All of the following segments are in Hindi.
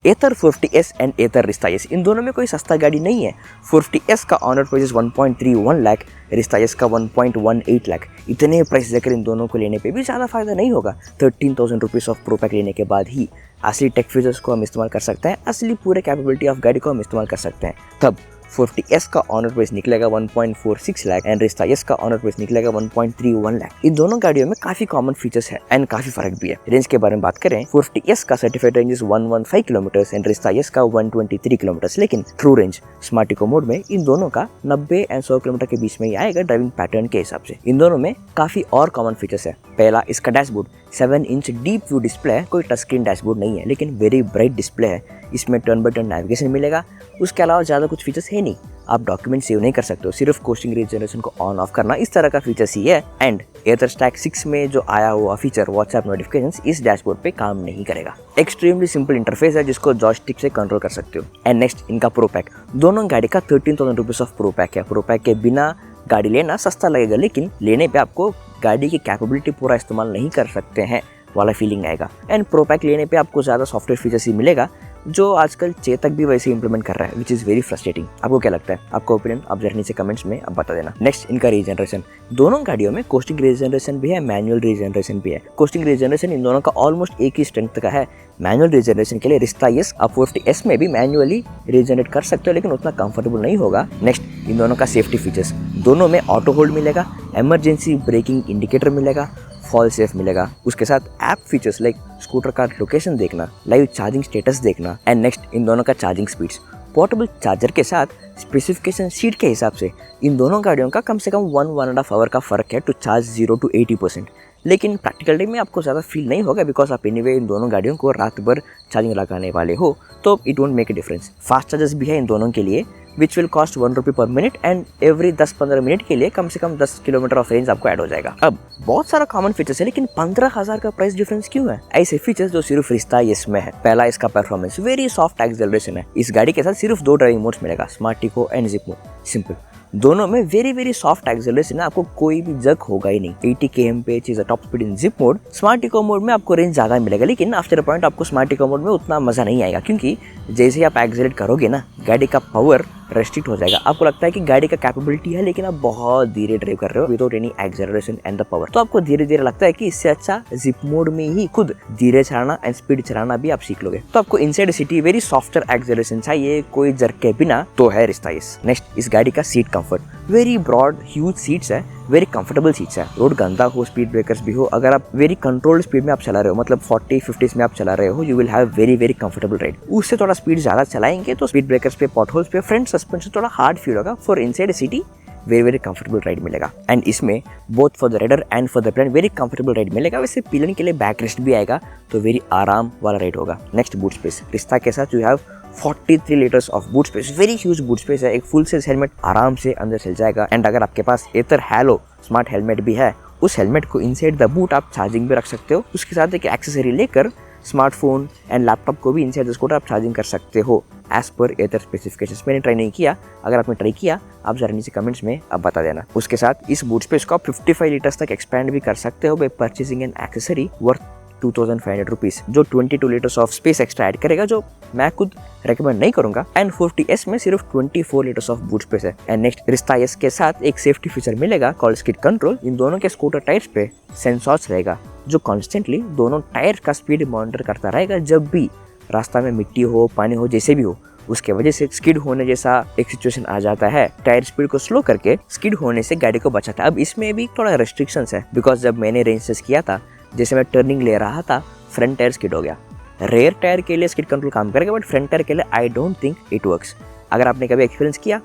एथर 450S एंड एथर रिस्ता एस, इन दोनों में कोई सस्ता गाड़ी नहीं है। 450S का ऑनर प्राइस 1.31 लाख, रिस्ता एस का 1.18 लाख। इतने प्राइस देकर इन दोनों को लेने पे भी ज़्यादा फायदा नहीं होगा। 13,000 रुपीज़ ऑफ प्रो पैक लेने के बाद ही असली टेक फीचर्स को हम इस्तेमाल कर सकते हैं, असली पूरे कैपेबिलिटी ऑफ गाड़ी को हम इस्तेमाल कर सकते हैं। तब 40S का ऑनर प्राइस निकलेगा 1.46 लाख एंड रिस्ता एस का ऑनर प्राइस निकलेगा 1.31 लाख। इन दोनों गाड़ियों में काफी कॉमन फीचर्स है एंड काफी फर्क भी है। रेंज के बारे में बात करें, 40S का certified range 115 kilometre and Rizta S का 123 किलोमीटर, लेकिन true range smart eco mode में इन दोनों का 90 एंड 100 किलोमीटर के बीच में ही आएगा ड्राइविंग पैटर्न के हिसाब से। इन दोनों में काफी और कॉमन फीचर्स है। पहला, इसका dashboard 7 inch deep view display है। कोई टच स्क्रीन डैशबोर्ड नहीं है, लेकिन वेरी ब्राइट डिस्प्ले है। इसमें टर्न बाय टर्न नेविगेशन मिलेगा। उसके अलावा ज़्यादा कुछ फीचर्स है नहीं। आप डॉक्यूमेंट सेव नहीं कर सकते हो, सिर्फ कोस्टिंग रीजनरेशन को ऑन ऑफ करना, इस तरह का फीचर्स ही है। एंड एथर स्टैक 6 में जो आया हुआ फीचर व्हाट्सएप नोटिफिकेशंस इस डैशबोर्ड पे काम नहीं करेगा। एक्सट्रीमली सिंपल इंटरफेस है जिसको जॉयस्टिक से कंट्रोल कर सकते हो। एंड नेक्स्ट, इनका प्रो पैक। दोनों गाड़ी का 13,000 रुपीज़ ऑफ प्रो पैक है। प्रो पैक के बिना गाड़ी लेना सस्ता लगेगा, लेकिन लेने पे आपको गाड़ी की कैपेबिलिटी पूरा इस्तेमाल नहीं कर सकते हैं वाला फीलिंग आएगा। एंड प्रो पैक लेने पे आपको ज़्यादा सॉफ्टवेयर फीचर्स ही मिलेगा, जो आजकल चेतक भी वैसे इंप्लीमेंट कर रहा है, विच इज़ वेरी फ्रस्ट्रेटिंग। आपको क्या लगता है? आपका ओपिनियन आप जरा नीचे कमेंट्स में अब बता देना। नेक्स्ट, इनका रीजनरेशन। दोनों गाड़ियों में कोस्टिंग रीजनरेशन भी है, मैनुअल रीजनरेशन भी है। कोस्टिंग रीजनरेशन इन दोनों का ऑलमोस्ट एक ही स्ट्रेंथ का है। मैनुअल रीजनरेशन के लिए रिस्ता एस आप 40S में भी मैनुअली रीजनरेट कर सकते हो, लेकिन उतना कंफर्टेबल नहीं होगा। नेक्स्ट, इन दोनों का सेफ्टी फीचर्स। दोनों में ऑटो होल्ड मिलेगा, इमरजेंसी ब्रेकिंग इंडिकेटर मिलेगा, फॉल सेफ मिलेगा। उसके साथ ऐप फीचर्स लाइक स्कूटर का लोकेशन देखना, लाइव चार्जिंग स्टेटस देखना। एंड नेक्स्ट, इन दोनों का चार्जिंग स्पीड्स। पोर्टेबल चार्जर के साथ स्पेसिफिकेशन शीट के हिसाब से इन दोनों गाड़ियों का कम से कम 1-1.5 आवर का फ़र्क है टू चार्ज 0 to 80%। लेकिन प्रैक्टिकल डे में आपको ज़्यादा फील नहीं होगा, बिकॉज आप एनीवे इन दोनों गाड़ियों को रात भर चार्जिंग लगाने वाले हो, तो it won't make a difference. Fast chargers भी है इन दोनों के लिए, विच विल कॉस्ट 1 रुपी पर मिनट एंड एवरी 10-15 मिनट के लिए कम से कम 10 किलोमीटर ऑफ रेंज आपको ऐड हो जाएगा। अब बहुत सारा कॉमन फीचर्स है, लेकिन 15,000 का प्राइस डिफरेंस क्यों है? ऐसे फीचर्स जो सिर्फ रिस्ता एस में है। पहला, इसका परफॉर्मेंस वेरी सॉफ्ट एक्सेलरेशन है। इस गाड़ी के साथ सिर्फ 2 ड्राइविंग मोड्स मिलेगा, smart eco and zip mode. Simple, दोनों में वेरी सॉफ्ट एक्सेलरेशन है, आपको कोई भी जग होगा ही नहीं। 80 km/h is a top speed in zip mode. Smart eco mode में आपको रेंज ज़्यादा मिलेगा, लेकिन आफ्टर अ पॉइंट आपको स्मार्ट इको मोड में उतना मज़ा नहीं आएगा, क्योंकि जैसे ही आप एक्सेलरेट करोगे ना, गाड़ी का पावर रेस्ट्रिक्ट हो जाएगा। आपको लगता है कि गाड़ी का कैपेबिलिटी है, लेकिन आप बहुत धीरे ड्राइव कर रहे हो without any acceleration and the power. तो आपको धीरे धीरे लगता है कि इससे अच्छा जिप मोड में ही खुद धीरे चलाना एंड स्पीड चलाना भी आप सीख लोगे। तो आपको inside city very softer acceleration चाहिए, कोई जर्क के बिना, तो है रिस्ता एस। नेक्स्ट, इस गाड़ी का seat comfort. Very broad huge seats है, वेरी कंफर्टेबल सीट्स है। रोड गंदा हो, स्पीड ब्रेकर्स भी हो, अगर आप वेरी कंट्रोल्ड स्पीड में आप चला रहे हो, मतलब 40-50s में आप चला रहे हो, you will have very comfortable ride. उससे थोड़ा स्पीड ज़्यादा चलाएंगे तो स्पीड ब्रेकर्स पे, पॉटहोल्स पे, फ्रंट सस्पेंशन थोड़ा हार्ड फील होगा। For inside city very comfortable ride मिलेगा। एंड इसमें both for the rider and for the pillion very comfortable ride मिलेगा। वैसे पिलियन के लिए बैक रेस्ट भी आएगा, तो वेरी आराम वाला राइड होगा। Next, boot space. रिस्ता के साथ you have 43 litres of boot space, very huge boot space है। एक फुल साइज हेलमेट आराम से अंदर चल जाएगा। एंड अगर आपके पास एथर हैलो स्मार्ट हेलमेट भी है, उस हेलमेट को इनसाइड द बूट आप चार्जिंग भी रख सकते हो। उसके साथ एक एक्सेसरी लेकर स्मार्टफोन एंड लैपटॉप को भी इनसाइड द स्कूटर आप चार्जिंग कर सकते हो एज पर एथर स्पेसिफिकेशंस। मैंने ट्राई नहीं किया, अगर आपने ट्राई किया आप जरा नीचे कमेंट्स में अब बता देना। उसके साथ इस बूट स्पेस को आप 55 लीटर्स तक एक्सपेंड भी कर सकते हो by purchasing an accessory worth 2,500 rupees, जो 22 litres of space extra add करेगा, जो मैं खुद रेकमेंड नहीं करूंगा। एंड 40S में सिर्फ 24 लीटर्स ऑफ बूट स्पेस है। एंड नेक्स्ट, रिस्ता एस के साथ एक सेफ्टी फीचर मिलेगा कॉल्ड स्किड कंट्रोल। इन दोनों के स्कूटर टायर्स पे सेंसर्स रहेगा, जो कॉन्स्टेंटली दोनों टायर का स्पीड मॉनिटर करता रहेगा। जब भी रास्ता में मिट्टी हो, पानी हो, जैसे भी हो, उसके वजह से स्किड होने जैसा एक सिचुएशन आ जाता है, टायर स्पीड को स्लो करके स्किड होने से गाड़ी को बचाता है। अब इसमें भी थोड़ा रेस्ट्रिक्शंस है, बिकॉज जब मैंने रेंज टेस्ट किया था, जैसे मैं टर्निंग ले रहा था, फ्रंट टायर स्किड हो गया। रेयर टायर के लिए स्किड कंट्रोल काम करेगा, बट फ्रंट टायर के लिए I don't think it works. अगर आपने कभी एक्सपीरियंस किया,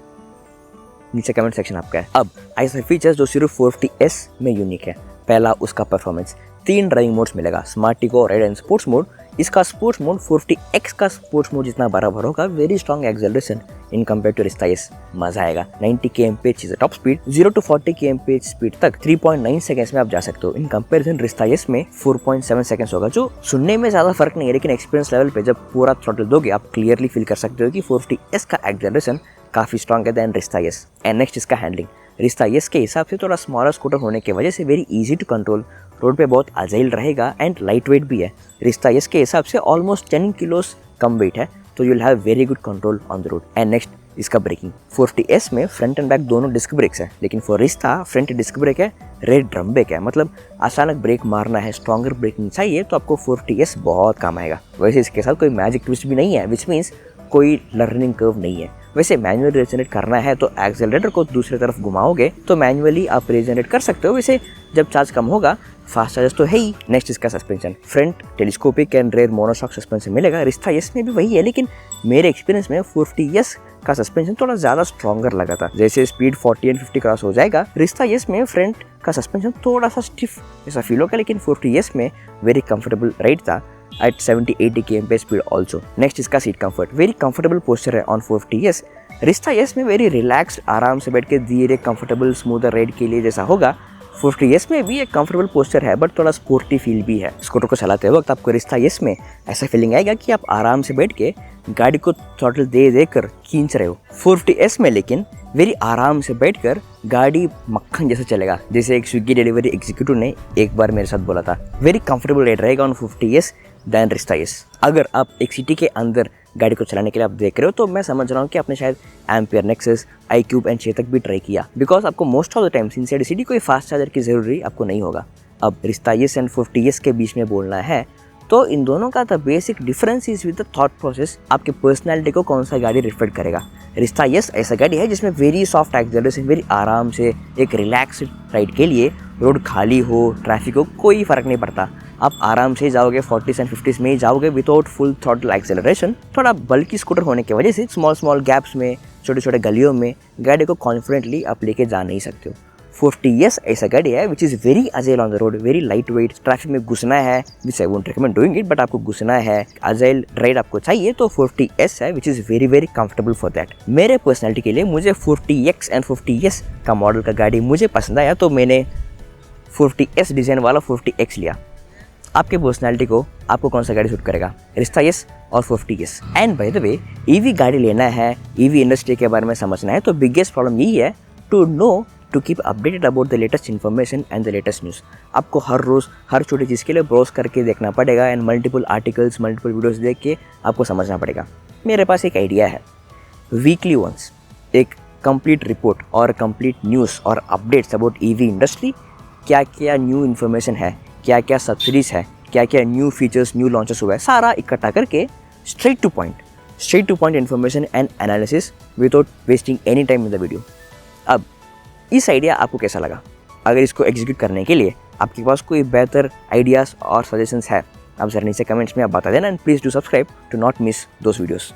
नीचे कमेंट सेक्शन आपका है। अब ऐसे फीचर्स जो सिर्फ 40S में यूनिक है। पहला, उसका परफॉर्मेंस। 3 ड्राइविंग मोड्स मिलेगा, smart eco, ride and sports mode. इसका स्पोर्ट्स मोड 40X का स्पोर्ट्स मोड जितना बराबर होगा। Very strong acceleration in compare to Rizta S, मजा आएगा। 90 km/h is top speed. 0 to 40 km/h speed तक 3.9 सेकंड्स में आप जा सकते हो। इन कंपेरिजन रिस्ता एस में 4.7 सेकंड्स होगा, जो सुनने में ज़्यादा फर्क नहीं है, लेकिन एक्सपीरियंस लेवल पे जब पूरा थ्रॉटल दोगे आप क्लियरली फील कर सकते हो कि 40S का एक्सेलरेशन काफ़ी स्ट्रॉन्ग है देन रिस्ता एस। एंड नेक्स्ट, इसका हैंडलिंग। रिस्ता एस के हिसाब से थोड़ा स्मॉलर स्कूटर होने की वजह से very easy to control, road पे बहुत आजाइल रहेगा एंड लाइट वेट भी है। रिस्ता एस के हिसाब से ऑलमोस्ट 10 किलोस कम वेट है, तो you will have very good control on the road. And next इसका ब्रेकिंग। 450S में फ्रंट एंड बैक दोनों डिस्क ब्रेक्स है, लेकिन फॉर रिस्ता फ्रंट डिस्क ब्रेक है, रेयर ड्रम ब्रेक है। मतलब अचानक ब्रेक मारना है, स्ट्रॉन्गर ब्रेकिंग चाहिए तो आपको 450S बहुत काम आएगा। वैसे इसके साथ कोई मैजिक ट्विस्ट भी नहीं है, विच मीन्स कोई लर्निंग कर्व नहीं है। वैसे मैनुअल रीजनरेट करना है तो एक्सेलरेटर को दूसरी तरफ घुमाओगे तो मैनुअली आप रीजनरेट कर सकते हो। वैसे जब चार्ज कम होगा फास्ट चार्जेस तो है ही। नेक्स्ट इसका suspension. Front telescopic and rear monoshock suspension मिलेगा, रिस्ता एस में भी वही है, लेकिन मेरे एक्सपीरियंस में 450S का सस्पेंशन थोड़ा ज़्यादा स्ट्रॉन्गर लगा था। जैसे स्पीड 40 एंड 50 क्रॉस हो जाएगा, रिस्ता एस में फ्रंट का सस्पेंशन थोड़ा सा स्टिफ ऐसा फील होगा, लेकिन 450S में वेरी कंफर्टेबल राइड था at 70-80 km speed also. Next इसका seat comfort. Very comfortable posture है ऑन 450S। रिस्ता एस में वेरी रिलैक्स्ड, आराम से बैठ के धीरे कंफर्टेबल स्मूदर राइड के लिए जैसा होगा, 450S में भी एक कंफर्टेबल पोस्चर है, बट थोड़ा स्पोर्टी फील भी है। स्कूटर को चलाते वक्त आपको रिस्ता एस में ऐसा फीलिंग आएगा कि आप आराम से बैठ के गाड़ी को थ्रॉटल दे देकर खींच रहे हो। 450S में लेकिन वेरी आराम से बैठकर गाड़ी मक्खन जैसे चलेगा, जैसे एक स्विगी डिलीवरी एग्जीक्यूटिव ने एक बार मेरे साथ बोला था। वेरी कंफर्टेबल राइड रहेगा ऑन 50S देन रिस्ता एस। अगर आप एक सिटी के अंदर गाड़ी को चलाने के लिए आप देख रहे हो तो मैं समझ रहा हूँ कि आपने शायद ampere, nexus, iQube and Chetak भी ट्राई किया, बिकॉज आपको most of the times inside city कोई फास्ट चार्जर की जरूरी आपको नहीं होगा। अब रिस्ता एस एंड 50S के बीच में बोलना है तो इन दोनों का the basic difference is with the thought process, आपके पर्सनैलिटी को कौन सा गाड़ी रिफ्लेक्ट करेगा। रिस्ता एस ऐसा गाड़ी है जिसमें वेरी सॉफ्ट एक्सेलरेशन, वेरी आराम से एक रिलैक्स्ड राइड के लिए, रोड खाली हो, ट्रैफिक हो, कोई फर्क नहीं पड़ता, आप आराम से जाओगे, 40s एंड 50s में ही जाओगे विदाउट फुल थ्रॉटल एक्सेलरेशन। थोड़ा बल्कि स्कूटर होने की वजह से स्मॉल गैप्स में, छोटे छोटे गलियों में गाड़ी को कॉन्फिडेंटली आप लेके जा नहीं सकते हो। 450S ऐसा गाड़ी है which is very agile on the road, very light weight. Traffic में घुसना है, which I won't recommend doing it, but आपको घुसना है, अजाइल राइड आपको चाहिए तो 40S है which is very very comfortable for that. मेरे पर्सनैलिटी के लिए मुझे 40X एंड 50S का मॉडल का गाड़ी मुझे पसंद आया तो मैंने 40S डिज़ाइन वाला 40X लिया। आपके पर्सनैलिटी को आपको कौन सा गाड़ी सूट करेगा, रिस्ता एस और 50S। And by the way EV गाड़ी लेना है, ईवी इंडस्ट्री के बारे में समझना है तो बिगेस्ट प्रॉब्लम यही है to keep updated about the latest information and the latest news. आपको हर रोज़ हर छोटी चीज़ के लिए ब्राउज करके देखना पड़ेगा and multiple articles, multiple videos देख के आपको समझना पड़ेगा। मेरे पास एक आइडिया है, वीकली वंस एक कंप्लीट रिपोर्ट और कंप्लीट न्यूज़ और अपडेट्स अबाउट ईवी इंडस्ट्री, क्या क्या न्यू इन्फॉर्मेशन है, क्या क्या सब्सिडीज़ है, क्या क्या न्यू फीचर्स, न्यू लॉन्चेस हुआ है, सारा इकट्ठा करके straight two point information and analysis without wasting any time in the video. अब इस आइडिया आपको कैसा लगा? अगर इसको एग्जीक्यूट करने के लिए आपके पास कोई बेहतर आइडियाज़ और सजेशंस है, आप ज़रा नीचे कमेंट्स में आप बता देना and please do subscribe to not miss those videos.